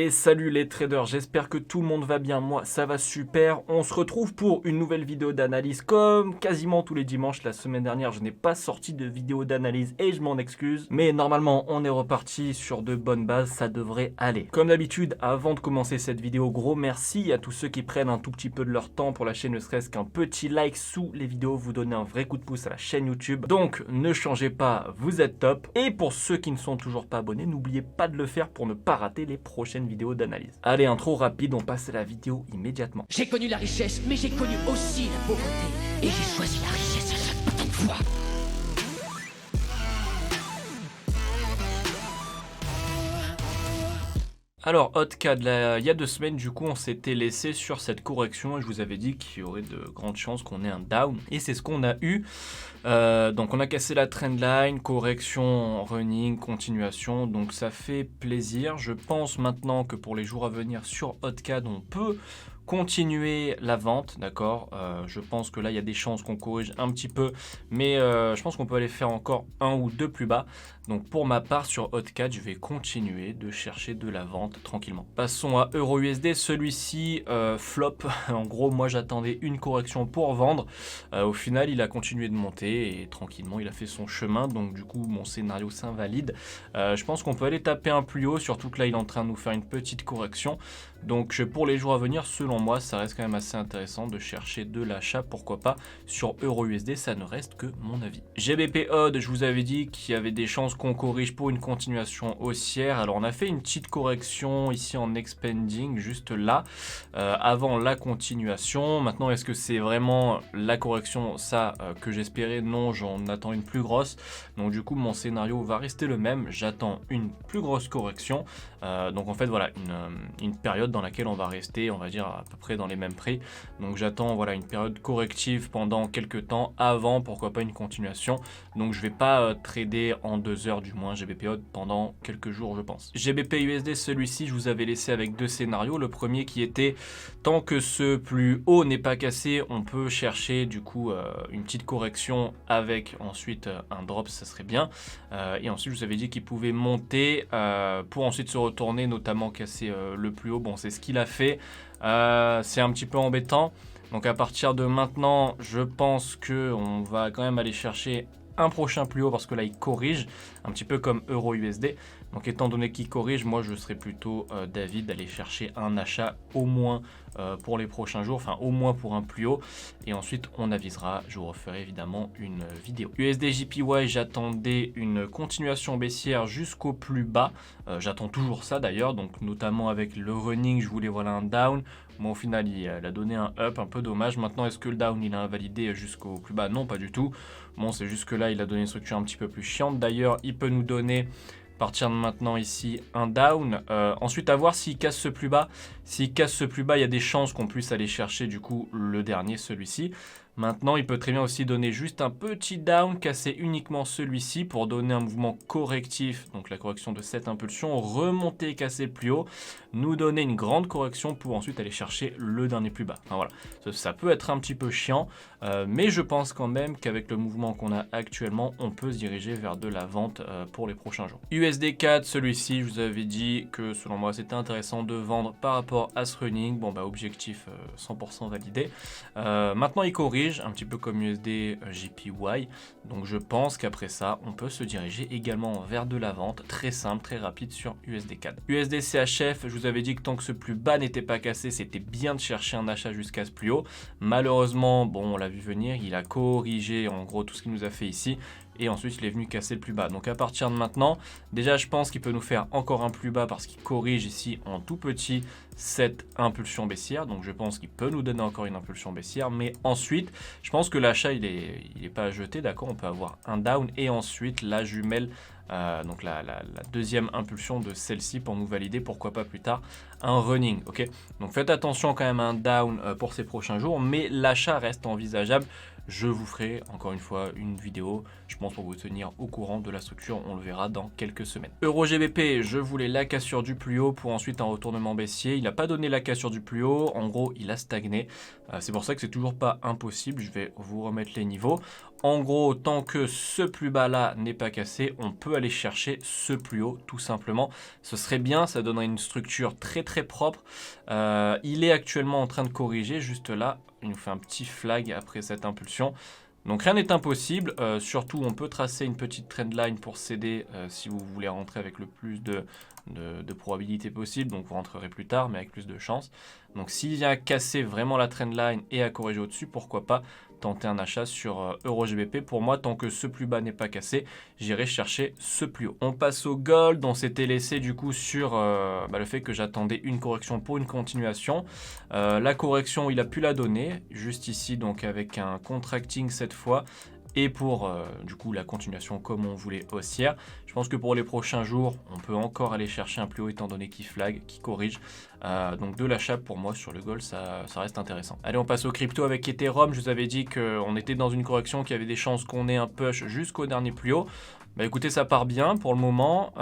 Et salut les traders, j'espère que tout le monde va bien, moi ça va super. On se retrouve pour une nouvelle vidéo d'analyse comme quasiment tous les dimanches. La semaine dernière je n'ai pas sorti de vidéo d'analyse et je m'en excuse. Mais normalement on est reparti sur de bonnes bases, ça devrait aller. Comme d'habitude, avant de commencer cette vidéo, gros merci à tous ceux qui prennent un tout petit peu de leur temps pour lâcher ne serait-ce qu'un petit like sous les vidéos, vous donner un vrai coup de pouce à la chaîne YouTube. Donc ne changez pas, vous êtes top. Et pour ceux qui ne sont toujours pas abonnés, n'oubliez pas de le faire pour ne pas rater les prochaines vidéos d'analyse. Allez, intro rapide, on passe à la vidéo immédiatement. J'ai connu la richesse, mais j'ai connu aussi la pauvreté. Et j'ai choisi la richesse à chaque putain de fois. Alors, Hotcad, il y a 2 semaines, du coup, on s'était laissé sur cette correction et je vous avais dit qu'il y aurait de grandes chances qu'on ait un down. Et c'est ce qu'on a eu. Donc, on a cassé la trendline, correction, running, continuation. Donc, ça fait plaisir. Je pense maintenant que pour les jours à venir sur Hotcad, on peut continuer la vente, d'accord. Je pense que là il y a des chances qu'on corrige un petit peu, mais je pense qu'on peut aller faire encore un ou deux plus bas. Donc pour ma part sur Hotcad, je vais continuer de chercher de la vente tranquillement. Passons à EURUSD, celui-ci flop. En gros, moi j'attendais une correction pour vendre. Au final, il a continué de monter et tranquillement il a fait son chemin. Donc du coup, mon scénario s'invalide. Je pense qu'on peut aller taper un plus haut, surtout que là il est en train de nous faire une petite correction. Donc pour les jours à venir, selon moi, ça reste quand même assez intéressant de chercher de l'achat, pourquoi pas, sur EURUSD, ça ne reste que mon avis. GBP Odd, je vous avais dit qu'il y avait des chances qu'on corrige pour une continuation haussière. Alors on a fait une petite correction ici en expanding, juste là, avant la continuation. Maintenant, est-ce que c'est vraiment la correction, ça, que j'espérais? Non, j'en attends une plus grosse. Donc du coup, mon scénario va rester le même. J'attends une plus grosse correction. Donc en fait, voilà, une période dans laquelle on va rester, on va dire, à peu près dans les mêmes prix. Donc j'attends, voilà, une période corrective pendant quelques temps avant, pourquoi pas une continuation. Donc je vais pas trader en 2 heures du moins GBP Odd pendant quelques jours, je pense. GBP USD, celui-ci, je vous avais laissé avec 2 scénarios. Le premier qui était, tant que ce plus haut n'est pas cassé, on peut chercher du coup une petite correction avec ensuite un drop, ça serait bien. Et ensuite, je vous avais dit qu'il pouvait monter pour ensuite se retourner, notamment casser le plus haut. Bon, c'est ce qu'il a fait. C'est un petit peu embêtant. Donc à partir de maintenant, je pense qu'on va quand même aller chercher un prochain plus haut parce que là il corrige, un petit peu comme EURUSD. Donc étant donné qu'il corrige, moi je serais plutôt d'avis d'aller chercher un achat au moins pour les prochains jours, enfin au moins pour un plus haut. Et ensuite on avisera, je vous referai évidemment une vidéo. USD JPY, j'attendais une continuation baissière jusqu'au plus bas. J'attends toujours ça d'ailleurs, donc notamment avec le running, je voulais voilà un down. Bon, au final, il a donné un up, un peu dommage. Maintenant, est-ce que le down, il a invalidé jusqu'au plus bas? Non, pas du tout. Bon, c'est juste que là, il a donné une structure un petit peu plus chiante. D'ailleurs, il peut nous donner, à partir de maintenant ici, un down. Ensuite, à voir s'il casse ce plus bas. S'il casse ce plus bas, il y a des chances qu'on puisse aller chercher, du coup, le dernier, celui-ci. Maintenant, il peut très bien aussi donner juste un petit down, casser uniquement celui-ci pour donner un mouvement correctif, donc la correction de cette impulsion, remonter, casser plus haut, nous donner une grande correction pour ensuite aller chercher le dernier plus bas. Enfin voilà, ça peut être un petit peu chiant, mais je pense quand même qu'avec le mouvement qu'on a actuellement, on peut se diriger vers de la vente pour les prochains jours. USD 4, celui-ci, je vous avais dit que selon moi, c'était intéressant de vendre par rapport à ce running. Bon, bah objectif 100% validé. Maintenant, il corrige un petit peu comme USD JPY, donc je pense qu'après ça on peut se diriger également vers de la vente très simple, très rapide sur USD CAD. USD CHF, je vous avais dit que tant que ce plus bas n'était pas cassé, c'était bien de chercher un achat jusqu'à ce plus haut. Malheureusement, bon, on l'a vu venir, il a corrigé en gros tout ce qu'il nous a fait ici. Et ensuite il est venu casser le plus bas. Donc à partir de maintenant, déjà je pense qu'il peut nous faire encore un plus bas parce qu'il corrige ici en tout petit cette impulsion baissière. Donc je pense qu'il peut nous donner encore une impulsion baissière. Mais ensuite, je pense que l'achat il est pas à jeter, d'accord. On peut avoir un down et ensuite la jumelle, donc la deuxième impulsion de celle-ci pour nous valider, pourquoi pas plus tard, un running, ok. Donc faites attention quand même à un down pour ces prochains jours, mais l'achat reste envisageable. Je vous ferai encore une fois une vidéo, je pense, pour vous tenir au courant de la structure, on le verra dans quelques semaines. EURGBP, je voulais la cassure du plus haut pour ensuite un retournement baissier. Il n'a pas donné la cassure du plus haut. En gros, il a stagné. C'est pour ça que c'est toujours pas impossible. Je vais vous remettre les niveaux. En gros, tant que ce plus bas là n'est pas cassé, on peut aller chercher ce plus haut tout simplement. Ce serait bien, ça donnerait une structure très très propre. Il est actuellement en train de corriger juste là. Il nous fait un petit flag après cette impulsion. Donc rien n'est impossible, surtout on peut tracer une petite trendline pour céder si vous voulez rentrer avec le plus de probabilité possible, donc vous rentrerez plus tard mais avec plus de chance. Donc s'il vient casser vraiment la trendline et à corriger au-dessus, pourquoi pas tenter un achat sur EuroGBP. Pour moi, tant que ce plus bas n'est pas cassé, j'irai chercher ce plus haut. On passe au gold, on s'était laissé du coup sur le fait que j'attendais une correction pour une continuation. La correction, il a pu la donner, juste ici, donc avec un contracting cette fois. Et pour du coup la continuation comme on voulait haussière. Je pense que pour les prochains jours, on peut encore aller chercher un plus haut étant donné qu'il flag, qu'il corrige. Donc de l'achat pour moi sur le gold, ça reste intéressant. Allez, on passe au crypto avec Ethereum. Je vous avais dit qu'on était dans une correction qui avait des chances qu'on ait un push jusqu'au dernier plus haut. Bah écoutez, ça part bien pour le moment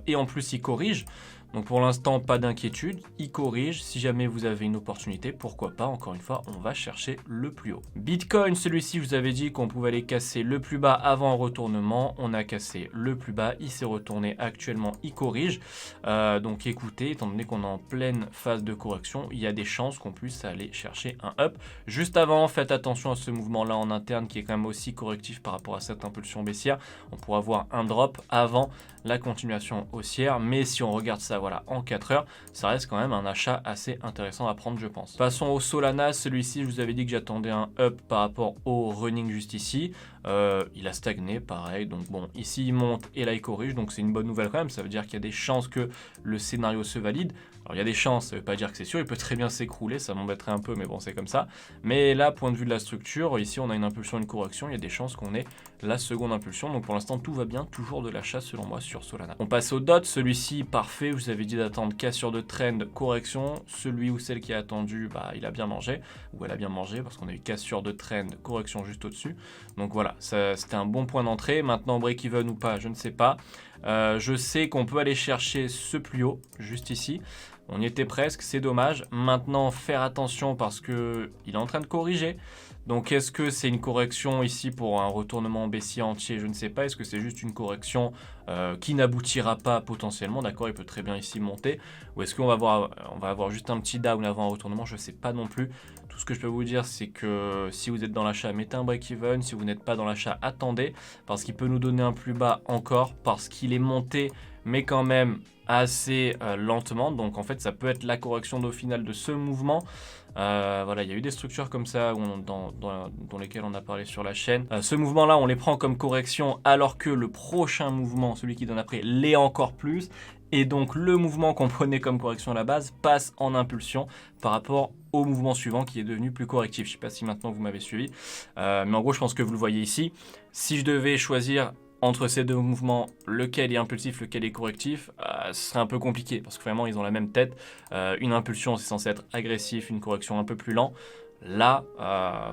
et en plus il corrige. Donc pour l'instant, pas d'inquiétude, il corrige. Si jamais vous avez une opportunité, pourquoi pas, encore une fois, on va chercher le plus haut. Bitcoin, celui-ci, je vous avais dit qu'on pouvait aller casser le plus bas avant un retournement. On a cassé le plus bas, il s'est retourné, actuellement il corrige. Donc écoutez, étant donné qu'on est en pleine phase de correction, il y a des chances qu'on puisse aller chercher un up. Juste avant, faites attention à ce mouvement-là en interne qui est quand même aussi correctif par rapport à cette impulsion baissière. On pourra avoir un drop avant la continuation haussière, mais si on regarde ça voilà, en 4 heures, ça reste quand même un achat assez intéressant à prendre, je pense. Passons au Solana, celui-ci, je vous avais dit que j'attendais un up par rapport au running juste ici. Il a stagné, pareil, donc bon, ici il monte et là il corrige, donc c'est une bonne nouvelle quand même, ça veut dire qu'il y a des chances que le scénario se valide. Alors il y a des chances, ça veut pas dire que c'est sûr, il peut très bien s'écrouler, ça m'embêterait un peu, mais bon, c'est comme ça. Mais là, point de vue de la structure, ici on a une impulsion, une correction, il y a des chances qu'on ait la seconde impulsion, donc pour l'instant tout va bien, toujours de l'achat selon moi sur Solana. On passe au DOT, celui-ci parfait, je vous avais dit d'attendre cassure de trend, correction, celui ou celle qui a attendu, bah il a bien mangé, ou elle a bien mangé, parce qu'on a eu cassure de trend, correction juste au-dessus, donc voilà, c'était un bon point d'entrée. Maintenant break-even ou pas, je ne sais pas. Je sais qu'on peut aller chercher ce plus haut, juste ici. On y était presque, c'est dommage. Maintenant, faire attention parce qu'il est en train de corriger. Donc, est-ce que c'est une correction ici pour un retournement baissier entier? Je ne sais pas. Est-ce que c'est juste une correction qui n'aboutira pas potentiellement? D'accord, il peut très bien ici monter. Ou est-ce qu'on va avoir juste un petit down avant un retournement? Je ne sais pas non plus. Tout ce que je peux vous dire, c'est que si vous êtes dans l'achat, mettez un break-even. Si vous n'êtes pas dans l'achat, attendez. Parce qu'il peut nous donner un plus bas encore. Parce qu'il est monté, mais quand même assez lentement. Donc en fait, ça peut être la correction d'au final de ce mouvement. Voilà, il y a eu des structures comme ça dans lesquelles on a parlé sur la chaîne. Ce mouvement-là, on les prend comme correction alors que le prochain mouvement, celui qui donne après, l'est encore plus. Et donc le mouvement qu'on prenait comme correction à la base passe en impulsion par rapport au mouvement suivant qui est devenu plus correctif. Je ne sais pas si maintenant vous m'avez suivi. Mais en gros, je pense que vous le voyez ici. Si je devais choisir entre ces deux mouvements, lequel est impulsif, lequel est correctif, ce serait un peu compliqué parce que vraiment ils ont la même tête. Une impulsion c'est censé être agressif, une correction un peu plus lent. Là,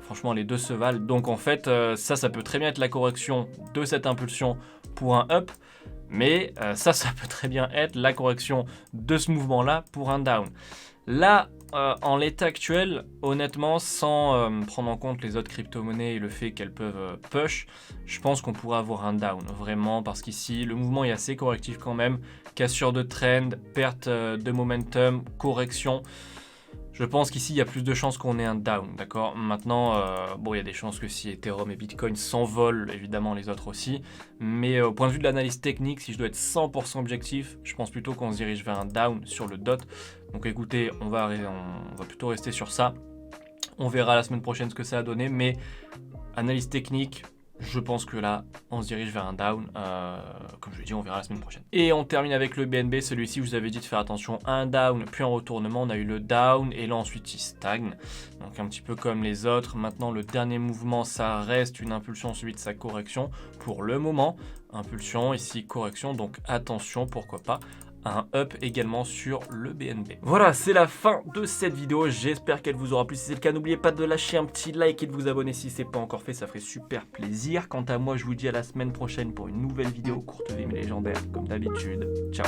franchement les deux se valent. Donc en fait, ça peut très bien être la correction de cette impulsion pour un up. Mais ça peut très bien être la correction de ce mouvement-là pour un down. Là, en l'état actuel, honnêtement, sans prendre en compte les autres crypto-monnaies et le fait qu'elles peuvent push, je pense qu'on pourrait avoir un down, vraiment, parce qu'ici, le mouvement est assez correctif quand même. Cassure de trend, perte de momentum, correction. Je pense qu'ici, il y a plus de chances qu'on ait un down, d'accord? Maintenant, bon, il y a des chances que si Ethereum et Bitcoin s'envolent, évidemment les autres aussi. Mais au point de vue de l'analyse technique, si je dois être 100% objectif, je pense plutôt qu'on se dirige vers un down sur le DOT. Donc écoutez, on va plutôt rester sur ça. On verra la semaine prochaine ce que ça a donné. Mais analyse technique, je pense que là, on se dirige vers un down. Comme je l'ai dit, on verra la semaine prochaine. Et on termine avec le BNB. Celui-ci, je vous avais dit de faire attention à un down, puis un retournement. On a eu le down et là, ensuite, il stagne. Donc, un petit peu comme les autres. Maintenant, le dernier mouvement, ça reste une impulsion suivie de sa correction. Pour le moment, impulsion, ici, correction. Donc, attention, pourquoi pas un up également sur le BNB. Voilà, c'est la fin de cette vidéo. J'espère qu'elle vous aura plu. Si c'est le cas, n'oubliez pas de lâcher un petit like et de vous abonner si ce n'est pas encore fait. Ça ferait super plaisir. Quant à moi, je vous dis à la semaine prochaine pour une nouvelle vidéo courte vie mais légendaire, comme d'habitude. Ciao.